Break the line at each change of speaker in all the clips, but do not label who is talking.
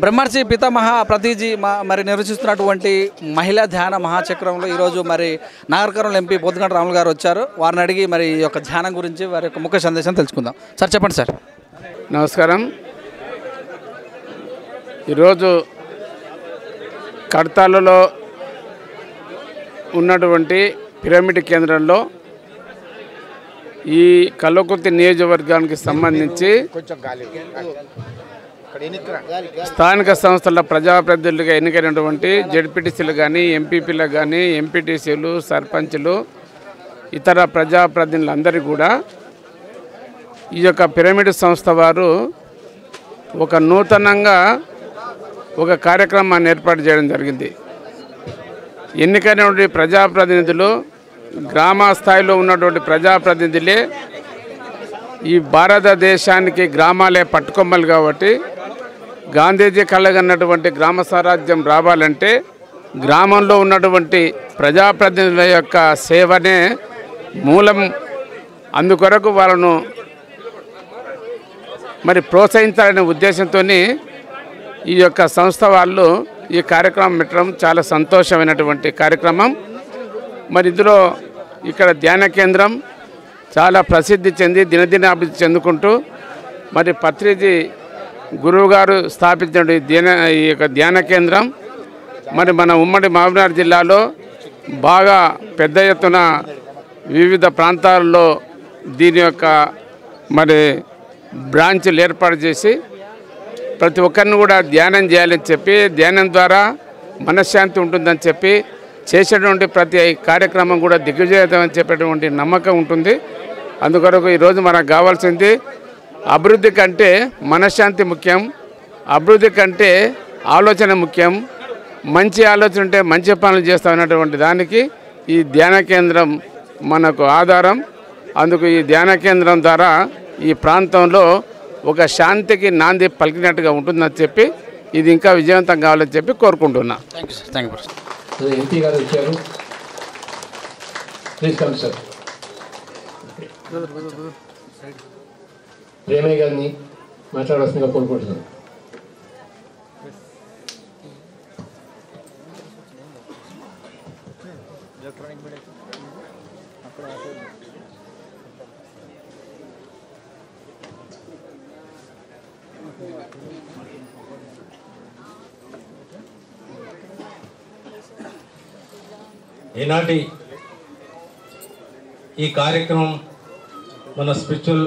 బ్రహ్మర్షి పితామహ ప్రతిజీ మరి నిర్వహిస్తున్నటువంటి మహిళా ధ్యాన మహాచక్రంలో ఈరోజు మరి నాగర్ ఎంపీ పొద్దుగంట రాములు గారు వచ్చారు. వారిని అడిగి మరి ఈ యొక్క ధ్యానం గురించి వారి యొక్క ముఖ్య సందేశం తెలుసుకుందాం. సార్ చెప్పండి సార్.
నమస్కారం. ఈరోజు కడతాలలో ఉన్నటువంటి పిరమిడ్ కేంద్రంలో ఈ కల్వకుర్తి నియోజకవర్గానికి సంబంధించి స్థానిక సంస్థల ప్రజాప్రతినిధులుగా ఎన్నికైనటువంటి జెడ్పీటీసీలు కానీ, ఎంపీపీలకు కానీ, ఎంపీటీసీలు, సర్పంచులు, ఇతర ప్రజాప్రతినిధులందరూ కూడా ఈ యొక్క పిరమిడ్ సంస్థ వారు ఒక నూతనంగా ఒక కార్యక్రమాన్ని ఏర్పాటు చేయడం జరిగింది. ఎన్నికైనటువంటి ప్రజాప్రతినిధులు, గ్రామ స్థాయిలో ఉన్నటువంటి ప్రజాప్రతినిధులే ఈ భారతదేశానికి గ్రామాలే పట్టుకొమ్మలు కాబట్టి గాంధీజీ కలగన్నటువంటి గ్రామ స్వరాజ్యం రావాలంటే గ్రామంలో ఉన్నటువంటి ప్రజాప్రతినిధుల యొక్క సేవనే మూలం. అందుకొరకు వాళ్ళను మరి ప్రోత్సహించాలనే ఉద్దేశంతో ఈ యొక్క సంస్థ వాళ్ళు ఈ కార్యక్రమం పెట్టడం చాలా సంతోషమైనటువంటి కార్యక్రమం. మరి ఇందులో ఇక్కడ ధ్యాన కేంద్రం చాలా ప్రసిద్ధి చెంది దినదిన అభివృద్ధి చెందుకుంటూ మరి పత్రిజీ గురువు గారు స్థాపించిన ఈ యొక్క ధ్యాన కేంద్రం మరి మన ఉమ్మడి మహబూబ్నగర్ జిల్లాలో బాగా పెద్ద ఎత్తున వివిధ ప్రాంతాల్లో దీని యొక్క మరి బ్రాంచ్లు ఏర్పాటు చేసి ప్రతి ఒక్కరిని కూడా ధ్యానం చేయాలని చెప్పి, ధ్యానం ద్వారా మనశ్శాంతి ఉంటుందని చెప్పి చేసేటువంటి ప్రతి కార్యక్రమం కూడా దిగ్విజయం అని చెప్పేటువంటి నమ్మకం ఉంటుంది. అందుకొరకు ఈరోజు మనకు కావాల్సింది అభివృద్ధి కంటే మనశ్శాంతి ముఖ్యం, అభివృద్ధి కంటే ఆలోచన ముఖ్యం. మంచి ఆలోచన ఉంటే మంచి పనులు చేస్తామన్నటువంటి దానికి ఈ ధ్యాన కేంద్రం మనకు ఆధారం. అందుకు ఈ ధ్యాన కేంద్రం ద్వారా ఈ ప్రాంతంలో ఒక శాంతికి నాంది పలికినట్టుగా ఉంటుందని చెప్పి ఇది ఇంకా విజయవంతం కావాలని చెప్పి కోరుకుంటున్నా.
Thank you.
ఎంపీ గారు వచ్చారు. Please come sir. ప్రేమయ్య గారిని మాట్లాడాల్సిందిగా కోరుకుంటున్నాను.
ఈనాటి ఈ కార్యక్రమం మన స్పిరిచువల్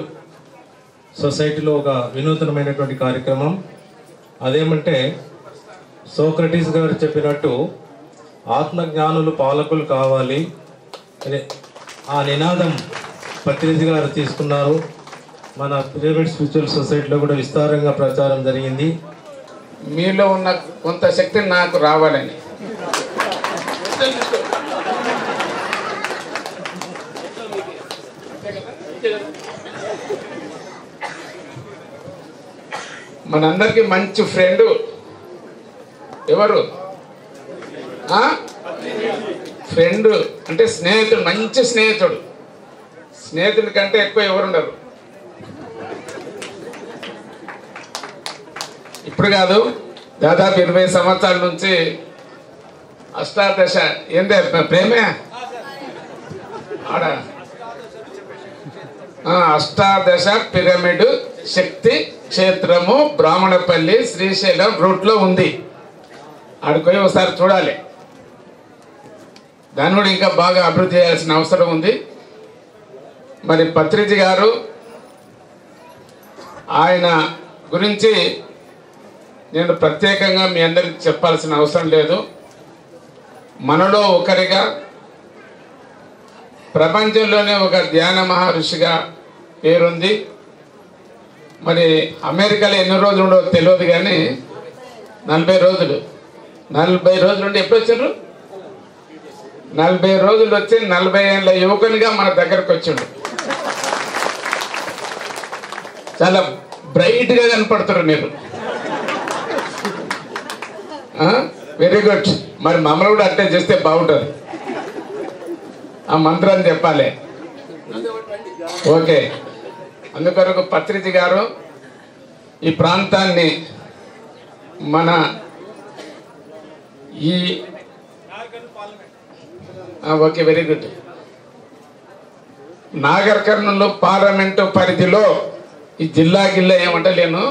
సొసైటీలో ఒక వినూతనమైనటువంటి కార్యక్రమం. అదేమంటే సోక్రటీస్ గారు చెప్పినట్టు ఆత్మజ్ఞానులు పాలకులు కావాలి అనే ఆ నినాదం పత్రిజీ గారు తీసుకున్నారు. మన పిరమిడ్ స్పిరిచువల్ సొసైటీలో కూడా విస్తారంగా ప్రచారం జరిగింది.
మీలో ఉన్న కొంత శక్తిని నాకు రావాలని మనందరికీ మంచి ఫ్రెండ్ ఎవరు? ఫ్రెండ్ అంటే స్నేహితుడు, మంచి స్నేహితుడు. స్నేహితుడి కంటే ఎక్కువ ఎవరుండరు. ఇప్పుడు కాదు, దాదాపు 20 సంవత్సరాల నుంచి అష్టాదశ ఏందే ప్రేమే ఆడ అష్టాదశ పిరమిడ్ శక్తి క్షేత్రము బ్రాహ్మణపల్లి శ్రీశైలం రూట్లో ఉంది. ఆడిపోయి ఒకసారి చూడాలి. దాన్ని కూడా ఇంకా బాగా అభివృద్ధి చేయాల్సిన అవసరం ఉంది. మరి పత్రిజీ గారు ఆయన గురించి నేను ప్రత్యేకంగా మీ అందరికి చెప్పాల్సిన అవసరం లేదు. మనలో ఒకరిగా ప్రపంచంలోనే ఒక ధ్యాన మహర్షిగా పేరుంది. మరి అమెరికాలో ఎన్ని రోజులు ఉండో తెలియదు కానీ 40 రోజులు నుండి ఎప్పుడు వచ్చారు? 40 రోజులు వచ్చి 40 ఏళ్ళ యువకునిగా మన దగ్గరకు వచ్చిండు. చాలా బ్రైట్గా కనపడుతున్నారు మీరు. Very good. మరి మమ్మల్ని కూడా అట్టే చేస్తే బాగుంటుంది. ఆ మంత్రాన్ని చెప్పాలి. ఓకే. అందుకొరకు పత్రిజీ గారు ఈ ప్రాంతాన్ని మన ఈ okay, very good. Nagar parliament పరిధిలో ఈ జిల్లా ఏమంటలేను,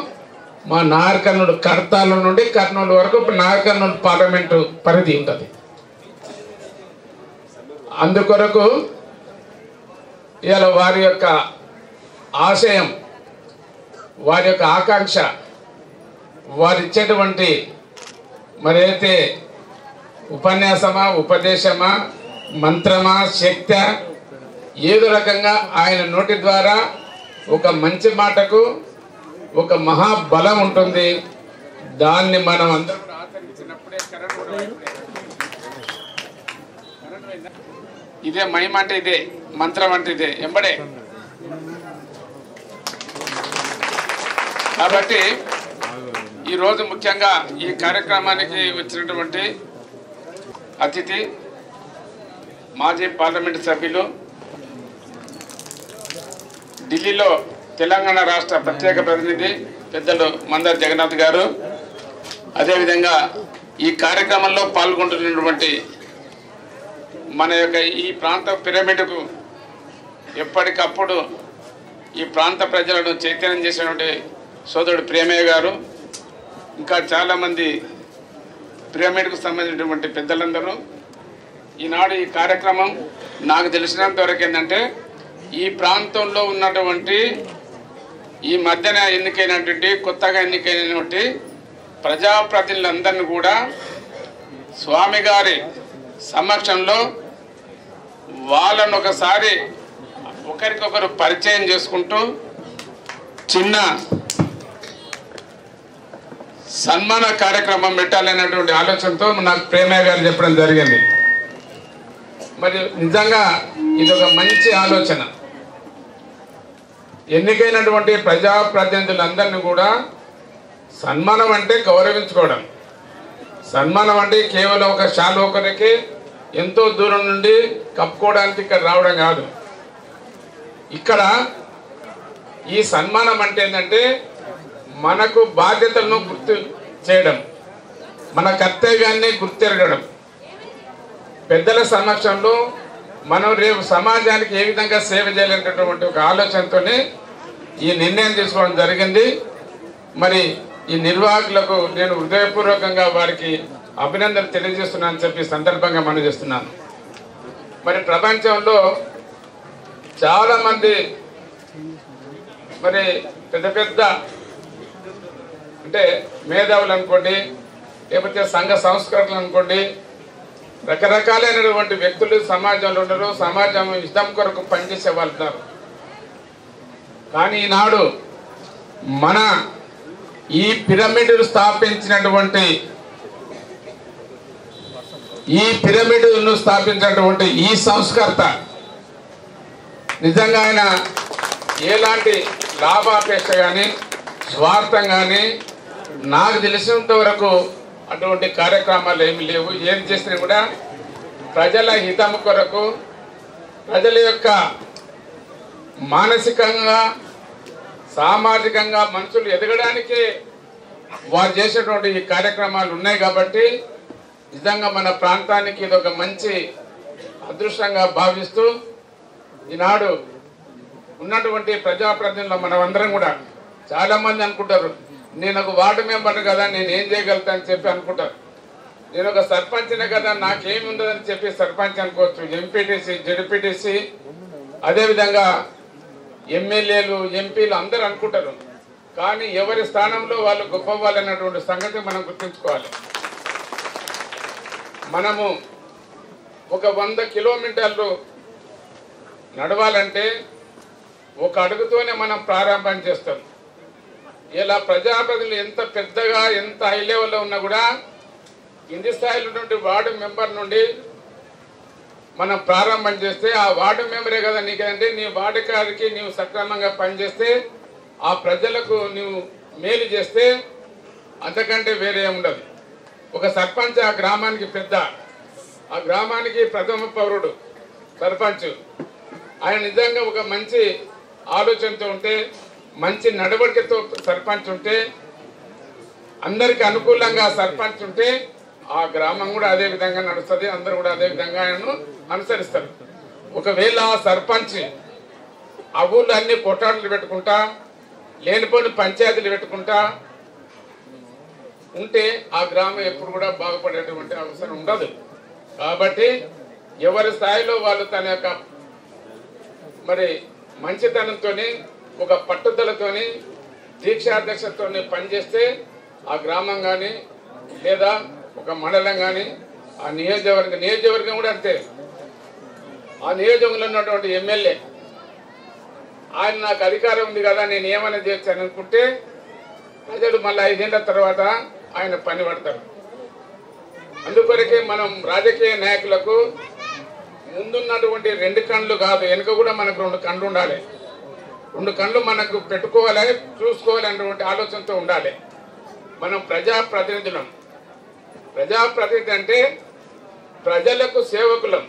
మా నాగర్ కర్నూలు కడతాల నుండి కర్నూలు వరకు నాగర్ కర్నూలు పార్లమెంటు పరిధి ఉంటుంది. అందుకొరకు ఇలా వారి యొక్క ఆశయం, వారి యొక్క ఆకాంక్ష, వారు ఇచ్చేటువంటి మరి అయితే ఉపన్యాసమా, ఉపదేశమా, మంత్రమా, శక్తి, ఏదో రకంగా ఆయన నోటి ద్వారా ఒక మంచి మాటకు ఒక మహాబలం ఉంటుంది. దాన్ని మనం అందరం ఆచరించినప్పుడే ఇదే మహిమ అంటే, ఇదే మంత్రం అంటే, ఇదే ఎంబడే. కాబట్టి ఈరోజు ముఖ్యంగా ఈ కార్యక్రమానికి వచ్చినటువంటి అతిథి మాజీ పార్లమెంటు సభ్యులు, ఢిల్లీలో తెలంగాణ రాష్ట్ర ప్రత్యేక ప్రతినిధి పెద్దలు మందర్ జగన్నాథ్ గారు, అదేవిధంగా ఈ కార్యక్రమంలో పాల్గొంటున్నటువంటి మన యొక్క ఈ ప్రాంత పిరమిడ్కు ఎప్పటికప్పుడు ఈ ప్రాంత ప్రజలను చైతన్యం చేసినటువంటి సోదరుడు ప్రేమయ్య గారు, ఇంకా చాలామంది పిరమిడ్కు సంబంధించినటువంటి పెద్దలందరూ ఈనాడు ఈ కార్యక్రమం నాకు తెలిసినంత వరకు ఏంటంటే, ఈ ప్రాంతంలో ఉన్నటువంటి ఈ మధ్యన ఎన్నికైనటువంటి కొత్తగా ఎన్నికైనటువంటి ప్రజాప్రతినిధులందరినీ కూడా స్వామి గారి సమక్షంలో వాళ్ళను ఒకసారి ఒకరికొకరు పరిచయం చేసుకుంటూ చిన్న సన్మాన కార్యక్రమం పెట్టాలనేటువంటి ఆలోచనతో నాకు ప్రేమయ్య గారు చెప్పడం జరిగింది. మరి నిజంగా ఇది ఒక మంచి ఆలోచన. ఎన్నికైనటువంటి ప్రజాప్రతినిధులందరినీ కూడా సన్మానం అంటే గౌరవించుకోవడం. సన్మానం అంటే కేవలం ఒక శాలువకరికి ఎంతో దూరం నుండి కప్పుకోవడానికి ఇక్కడ రావడం కాదు. ఇక్కడ ఈ సన్మానం అంటే ఏంటంటే, మనకు బాధ్యతలను గుర్తు చేయడం, మన కర్తవ్యాన్ని గుర్తెరగడం, పెద్దల సమక్షంలో మనం రేపు సమాజానికి ఏ విధంగా సేవ చేయాలనేటటువంటి ఒక ఆలోచనతోనే ఈ నిర్ణయం తీసుకోవడం జరిగింది. మరి ఈ నిర్వాహకులకు నేను హృదయపూర్వకంగా వారికి అభినందనలు తెలియజేస్తున్నానని చెప్పి సందర్భంగా మనం చేస్తున్నాను. మరి ప్రపంచంలో చాలామంది మరి పెద్ద పెద్ద అంటే మేధావులు అనుకోండి, లేకపోతే సంఘ సంస్కరణలు అనుకోండి, రకరకాలైనటువంటి వ్యక్తులు సమాజంలో ఉన్నారు. సమాజం ఇష్టం కొరకు పనిచేసే వాళ్ళు ఉన్నారు. కానీ ఈనాడు మన ఈ పిరమిడ్ను స్థాపించినటువంటి ఈ సంస్కర్త నిజంగా ఆయన ఎలాంటి లాభాపేక్ష కానీ స్వార్థం కానీ నాకు తెలిసినంత వరకు అటువంటి కార్యక్రమాలు ఏమి లేవు. ఏం చేసినా కూడా ప్రజల హితం కొరకు, ప్రజల యొక్క మానసికంగా సామాజికంగా మనుషులు ఎదగడానికి వారు చేసేటువంటి ఈ కార్యక్రమాలు ఉన్నాయి. కాబట్టి నిజంగా మన ప్రాంతానికి ఇది ఒక మంచి అదృష్టంగా భావిస్తూ ఈనాడు ఉన్నటువంటి ప్రజాప్రతినిధులు మనమందరం కూడా చాలామంది అనుకుంటారు, నేను ఒక వార్డు మెంబర్ని కదా, నేను ఏం చేయగలుగుతా అని చెప్పి అనుకుంటారు. నేను ఒక సర్పంచ్నే కదా, నాకేమి ఉండదని చెప్పి సర్పంచ్ అనుకోవచ్చు, ఎంపీటీసీ, జడ్పీటీసీ, అదేవిధంగా ఎమ్మెల్యేలు, ఎంపీలు అందరూ అనుకుంటారు. కానీ ఎవరి స్థానంలో వాళ్ళు గొప్పవాళ్ళు అన్నటువంటి సంగతి మనం గుర్తుంచుకోవాలి. మనము ఒక 100 కిలోమీటర్లు నడవాలంటే ఒక అడుగుతోనే మనం ప్రారంభం చేస్తాం. ఇలా ప్రజాప్రతినిధులు ఎంత పెద్దగా, ఎంత హై లెవెల్లో ఉన్నా కూడా కింది స్థాయిలో నుండి వార్డు మెంబర్ నుండి మనం ప్రారంభం చేస్తే, ఆ వార్డు మెంబరే కదా నీకంటే నీ వార్డు గారికి నీవు సక్రమంగా పనిచేస్తే, ఆ ప్రజలకు నీవు మేలు చేస్తే అంతకంటే వేరే ఉండదు. ఒక సర్పంచ్ ఆ గ్రామానికి పెద్ద, ఆ గ్రామానికి ప్రథమ పౌరుడు సర్పంచ్. ఆయన నిజంగా ఒక మంచి ఆలోచనతో ఉంటే, మంచి నడవడికతో సర్పంచ్ ఉంటే అందరికి అనుకూలంగా సర్పంచ్ ఉంటే ఆ గ్రామం కూడా అదే విధంగా నడుస్తుంది, అందరూ కూడా అదే విధంగా అనుసరిస్తారు. ఒకవేళ ఆ సర్పంచ్ ఆ ఊళ్ళో అన్ని కొట్టాడులు పెట్టుకుంటా లేనిపోని పంచాయతీలు పెట్టుకుంటా ఉంటే ఆ గ్రామం ఎప్పుడు కూడా బాగుపడేటువంటి అవసరం ఉండదు. కాబట్టి ఎవరి స్థాయిలో వాళ్ళు తన యొక్క మరి మంచితనంతో ఒక పట్టుదలతోని దీక్షాధ్యక్షతతో పనిచేస్తే ఆ గ్రామం కానీ లేదా ఒక మండలం కానీ ఆ నియోజకవర్గం కూడా అంతే. ఆ నియోజకవర్గంలో ఉన్నటువంటి ఎమ్మెల్యే ఆయన నాకు అధికారం ఉంది కదా నేను ఏమైనా చేస్తాను అనుకుంటే ప్రజలు మళ్ళీ 5 ఏళ్ల తర్వాత ఆయన పని పడతారు. అందుకొరకే మనం రాజకీయ నాయకులకు ముందున్నటువంటి 2 కళ్ళు కాదు, వెనుక కూడా మనకు 2 కళ్ళు ఉండాలి. 2 కళ్ళు మనకు పెట్టుకోవాలి, చూసుకోవాలి అన్నటువంటి ఆలోచనతో ఉండాలి. మనం ప్రజాప్రతినిధులం. ప్రజాప్రతినిధి అంటే ప్రజలకు సేవకులం,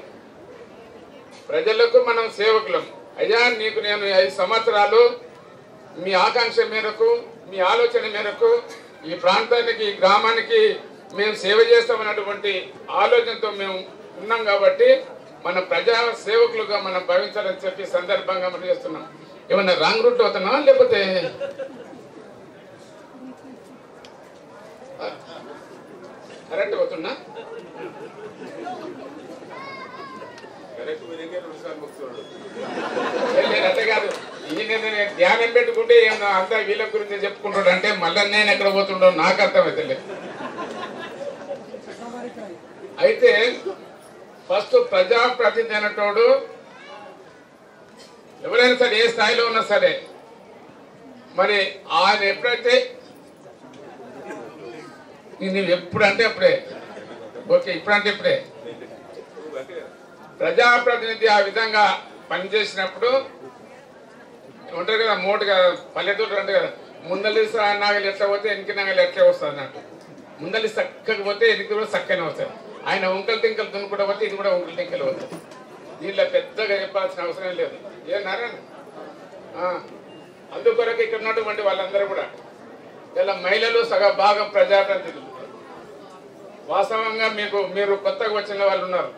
ప్రజలకు మనం సేవకులం. అయ్యా నీకు నేను 5 సంవత్సరాలు మీ ఆకాంక్ష మేరకు మీ ఆలోచన మేరకు ఈ ప్రాంతానికి ఈ గ్రామానికి మేము సేవ చేస్తామన్నటువంటి ఆలోచనతో మేము ఉన్నాం కాబట్టి మన ప్రజా సేవకులుగా మనం భావించాలని చెప్పి సందర్భంగా మనం చేస్తున్నాం. ఏమన్నా రాంగ్ రూట్ అవుతున్నా లేకపోతే కరెక్ట్ అవుతున్నా? అట్లా కాదు, ఈయన ధ్యానం పెట్టుకుంటే అంతా వీళ్ళ గురించి చెప్పుకుంటాడు అంటే మళ్ళీ నేను ఎక్కడ పోతుండో నాకు అర్థమవుతలేదు. అయితే ఫస్ట్ ప్రజాప్రతినిధి అనేటోడు ఎవరైనా సరే ఏ స్థాయిలో ఉన్నా సరే మరి ఆయన ఎప్పుడైతే నువ్వు ఎప్పుడంటే అప్పుడే ఓకే, ఇప్పుడంటే ఇప్పుడే ప్రజాప్రతినిధి ఆ విధంగా పనిచేసినప్పుడు ఉంటారు కదా, మోటుగా పల్లెటూరు అంటే కదా, ముందలి నాగలు ఎట్లా పోతే వెనక నాగలు ఎట్లా వస్తుంది అన్నట్టు. ముందలి చక్కగా పోతే వెనక కూడా చక్కనే వస్తుంది. ఆయన ఉంకలు టింకలు దున్నుకుంటా పోతే ఇది కూడా ఉంకలు టింకలు పోతుంది. దీనిలో పెద్దగా చెప్పాల్సిన అవసరం లేదు. ఏనారా అందుకొరకు ఇక్కడ ఉన్నటువంటి వాళ్ళందరూ కూడా ఇలా మహిళలు భాగం ప్రజాప్రతినిధులు. వాస్తవంగా మీరు కొత్తగా వచ్చిన వాళ్ళు ఉన్నారు,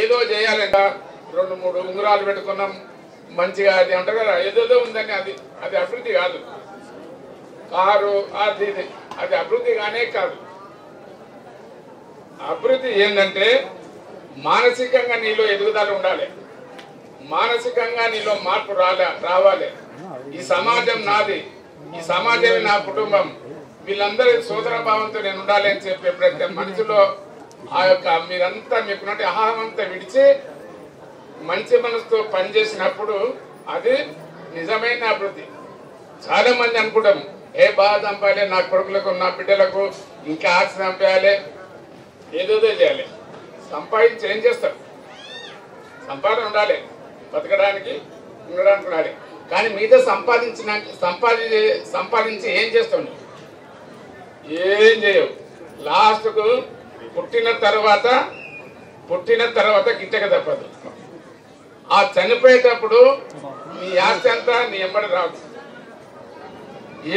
ఏదో చేయాలంట 2-3 ఉంగరాలు పెట్టుకున్నాం మంచిగా అది అంటారు కదా, ఏదేదో ఉందని అది అభివృద్ధి కాదు. కారు అది అభివృద్ధి కానే కాదు. అభివృద్ధి ఏంటంటే మానసికంగా నీలో ఎదుగుదల ఉండాలి, మానసికంగా నీలో మార్పు రావాలి. ఈ సమాజం నాది, ఈ సమాజమే నా కుటుంబం, వీళ్ళందరూ సోదర భావంతో నేను ఉండాలి అని చెప్పి ఎప్పుడైతే మనసులో ఆ యొక్క మీరంతా మీకున్నట్టు అహామంతా విడిచి మంచి మనసుతో పనిచేసినప్పుడు అది నిజమైన అభివృద్ధి. చాలా మంది అనుకుంటాం బాగా చంపాలి, నా కొడుకులకు నా బిడ్డలకు ఇంకా ఆశ చంపేయాలి, ఏదేదో చేయాలి. సంపాదించి ఏం చేస్తారు? సంపాదన ఉండాలి, బతకడానికి ఉండడానికి ఉండాలి. కానీ మీతో సంపాదించి ఏం చేస్తుండే? ఏం చేయవు. లాస్ట్కు పుట్టిన తర్వాత గిట్టక తప్పదు. ఆ చనిపోయేటప్పుడు నీ ఆస్తి అంతా నీ ఎంబడి రాదు.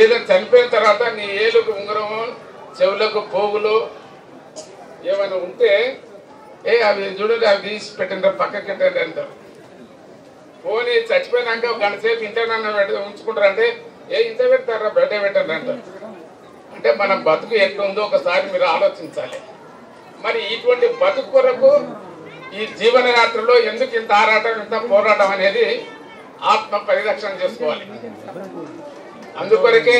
ఏదో చనిపోయిన తర్వాత నీ ఏలుకు ఉంగరము, చెవులకు పోగులు ఏమైనా ఉంటే అవి చూడండి, అవి తీసి పెట్టండి, పక్కకి పెట్టండి అంటారు. పోనీ చచ్చిపోయినాక ఒక గంట సేపు ఇంటర్నెట్ ఉంచుకుంటారంటే ఇంత పెడతారా, బయట పెట్టండి అంటారు. అంటే మన బతుకు ఎట్లా ఉందో ఒకసారి మీరు ఆలోచించాలి. మరి ఇటువంటి బతుకు కొరకు ఈ జీవన యాత్రలో ఎందుకు ఇంత ఆరాటం, ఇంత పోరాటం అనేది ఆత్మ పరిరక్షణ చేసుకోవాలి. అందుకొరకే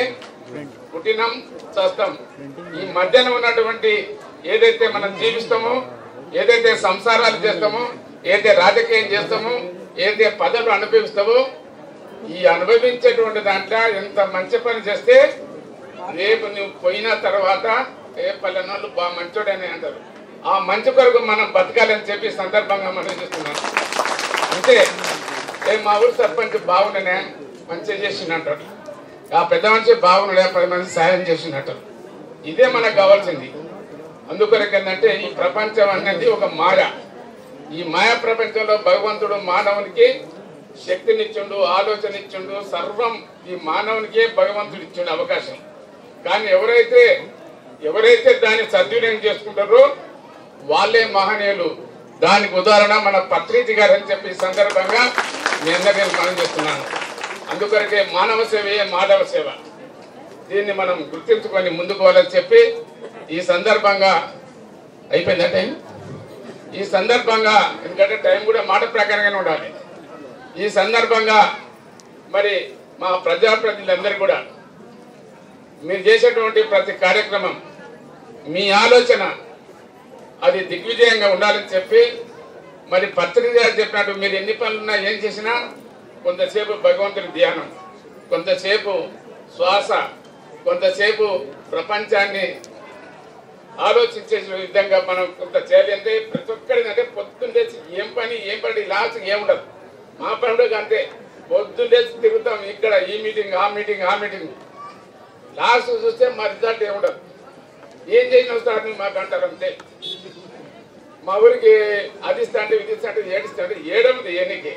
పుట్టినం చస్తాం. ఈ మధ్యన ఉన్నటువంటి ఏదైతే మనం జీవిస్తామో, ఏదైతే సంసారాలు చేస్తామో, ఏదైతే రాజకీయం చేస్తామో, ఏదైతే పదవులు అనుభవిస్తామో, ఈ అనుభవించేటువంటి దాంట్లో ఎంత మంచి పని చేస్తే రేపు నువ్వు పోయిన తర్వాత పల్లెనోళ్ళు బాగా మంచోడని అంటారు. ఆ మంచి కొరకు మనం బతకాలని చెప్పి సందర్భంగా మనం చూస్తున్నాం. అంటే మా ఊరు సర్పంచ్ బాగుండనే మంచిగా చేసిందంటారు, ఆ పెద్ద మనిషి బాగున్నాడే 10 మంది సాయం చేసినట్టు. ఇదే మనకు కావాల్సింది. అందుకొరకు ఏంటంటే ఈ ప్రపంచం అనేది ఒక మాయ. ఈ మాయా ప్రపంచంలో భగవంతుడు మానవునికి శక్తినిచ్చిండు, ఆలోచన ఇచ్చిండు, సర్వం ఈ మానవునికే భగవంతుడు ఇచ్చిండు అవకాశం. కానీ ఎవరైతే దాన్ని సద్వినియోగం చేసుకుంటారో వాళ్ళే మహనీయులు. దానికి ఉదాహరణ మన పత్రిజీ గారు అని చెప్పి ఈ సందర్భంగా మీ అందరికీ మనం చేస్తున్నాను. అందుకొరకే మానవ సేవయే మాధవ సేవ, దీన్ని మనం గుర్తించుకొని ముందుకోవాలని చెప్పి ఈ సందర్భంగా అయిపోయిందంటే ఈ సందర్భంగా, ఎందుకంటే టైం కూడా మాట ప్రకారంగానే ఉండాలి. ఈ సందర్భంగా మరి మా ప్రజాప్రతినిధులందరూ కూడా మీరు చేసేటువంటి ప్రతి కార్యక్రమం మీ ఆలోచన అది దిగ్విజయంగా ఉండాలని చెప్పి మరి పత్రిక గారు చెప్పినట్టు మీరు ఎన్ని పనులున్నా ఏం చేసినా కొంతసేపు భగవంతుని ధ్యానం, కొంతసేపు శ్వాస, కొంతసేపు ప్రపంచాన్ని ఆలోచించే విధంగా మనం కొంత చేయాలి. అంటే ప్రతి ఒక్కరికి అంటే పొద్దున్నే ఏం పని లాస్ట్ ఏముండదు. మా పని కూడా అంతే, పొద్దున్నే తిరుగుతాం, ఇక్కడ ఈ మీటింగ్ ఆ మీటింగ్ లాస్ట్ చూస్తే మా రిజల్ట్ ఏముండదు. ఏం చేసిన సార్ మాకు అంటారు అంతే. మా ఊరికి అది ఇస్తా అంటే ఇది ఇస్తా అంటే ఏడిస్తా అంటే ఏడవది ఎన్నికే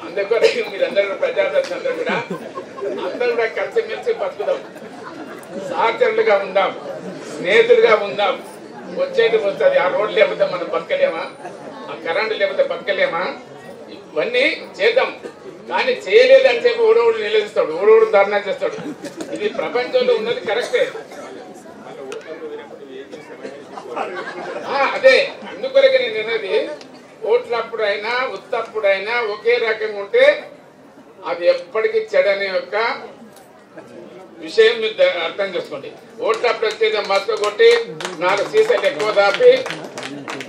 అందుకొరకు మీరందరూ ప్రజాప్రతినిధులందరూ కూడా అందరూ కూడా కలిసిమెలిసి బతుకుదాం, సహచరులుగా ఉందాం, స్నేహితులుగా ఉందాం. వచ్చేది వస్తుంది. ఆ రోడ్డు లేకపోతే మనం బతకలేమా? ఆ కరెంటు లేకపోతే బతకలేమా? ఇవన్నీ చేద్దాం. కానీ చేయలేదని చెప్పి ఓడోడు నిలదీస్తాడు, ఓడోడు ధర్నా చేస్తాడు. ఇది ప్రపంచంలో ఉన్నది కరెక్టే. అదే అందుకొరకే నేను అనేది, ఓట్లప్పుడైనా ఉత్తప్పుడైనా ఒకే రకంగా ఉంటే అది ఎప్పటికీ చెడని యొక్క విషయం మీరు అర్థం చేసుకోండి. ఓట్లప్పుడు వచ్చేది మస్తు కొట్టి 4 సీసాలు ఎక్కువ దాపి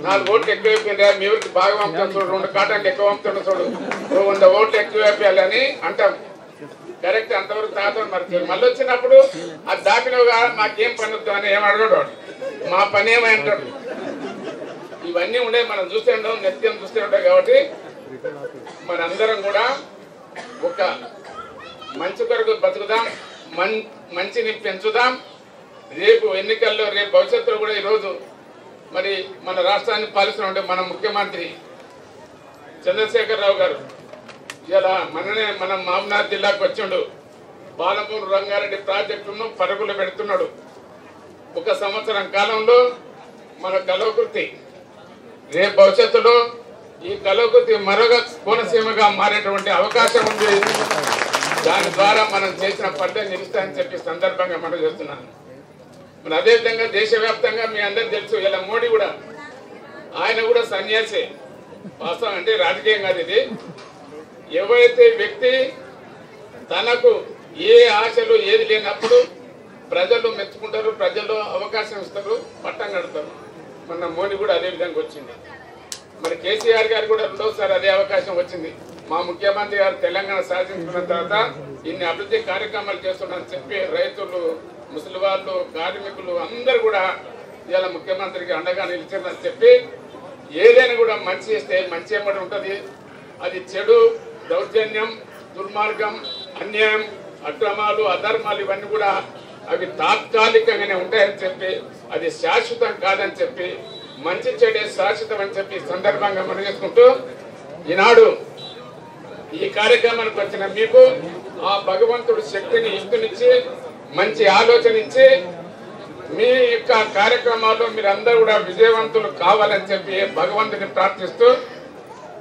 4 ఓట్లు ఎక్కువ అయిపోయిందా, మీ ఊరికి బాగా పంపుతాను చూడు, 2 కాటాలు ఎక్కువ పంపుతున్నా చూడు, 100 ఓట్లు ఎక్కువ అయిపోయాలని అంటాం. కరెక్ట్, అంతవరకు తాత మరి మళ్ళీ వచ్చినప్పుడు అది దాపినవుగా మాకేం పని వద్దు అని ఏం అడగడు వాడు, మా పని ఏమై అంటాడు. ఇవన్నీ ఉండే మనం చూస్తూ ఉంటాం, నిత్యం చూస్తూ ఉంటాం. కాబట్టి మనందరం కూడా ఒక మంచి కొరకు బతుకుదాం, మంచిని పెంచుదాం. రేపు ఎన్నికల్లో, రేపు భవిష్యత్తులో కూడా ఈరోజు మరి మన రాష్ట్రాన్ని పాలిస్తున్న మన ముఖ్యమంత్రి చంద్రశేఖరరావు గారు ఇలా మన మామనాథ్ జిల్లాకు వచ్చిండు. బాలమూరు రంగారెడ్డి ప్రాజెక్టును పరుగులు పెడుతున్నాడు. 1 సంవత్సరం కాలంలో మన కలవకృతి, రేపు భవిష్యత్తులో ఈ కలవకృతి మరొక కోనసీమగా మారేటువంటి అవకాశం ఉంది. దాని ద్వారా మనం చేసిన పనులు నిలుస్తాయని చెప్పి సందర్భంగా మనం చేస్తున్నాను. మరి అదేవిధంగా దేశవ్యాప్తంగా మీ అందరూ తెలుసు, ఇలా మోడీ కూడా ఆయన కూడా సన్యాసి. వాస్తవం అంటే రాజకీయం కాదు ఇది. ఎవరైతే వ్యక్తి తనకు ఏ ఆశలు ఏది లేనప్పుడు ప్రజలు మెచ్చుకుంటారు, ప్రజలు అవకాశం ఇస్తారు, పట్టం కడతారు. మొన్న మోడీ కూడా అదే విధంగా వచ్చింది. మరి కేసీఆర్ గారు కూడా 2వసారి అదే అవకాశం వచ్చింది. మా ముఖ్యమంత్రి గారు తెలంగాణ సాధించుకున్న తర్వాత ఇన్ని అభివృద్ధి కార్యక్రమాలు చేస్తున్నారని చెప్పి రైతులు, ముసలి వాళ్ళు, కార్మికులు అందరూ కూడా ఇలా ముఖ్యమంత్రికి అండగా నిలిచారని చెప్పి ఏదైనా కూడా మంచి చేస్తే మంచి ఏమటి ఉంటుంది. అది చెడు, దౌర్జన్యం, దుర్మార్గం, అన్యాయం, అక్రమాలు, అధర్మాలు ఇవన్నీ కూడా అవి తాత్కాలికంగానే ఉంటాయని చెప్పి, అది శాశ్వతం కాదని చెప్పి, మంచి చెడే శాశ్వతం అని చెప్పి సందర్భంగా మనం చేసుకుంటూ ఈనాడు ఈ కార్యక్రమానికి వచ్చిన మీకు ఆ భగవంతుడు శక్తిని ఇస్తునిచ్చి మంచి ఆలోచన ఇచ్చి మీ యొక్క కార్యక్రమాల్లో మీరందరూ కూడా విజయవంతులు కావాలని చెప్పి భగవంతుని ప్రార్థిస్తూ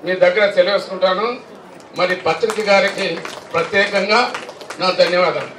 మీ దగ్గర సెలవుకుంటాను. మరి పత్రిక గారికి ప్రత్యేకంగా నా ధన్యవాదాలు.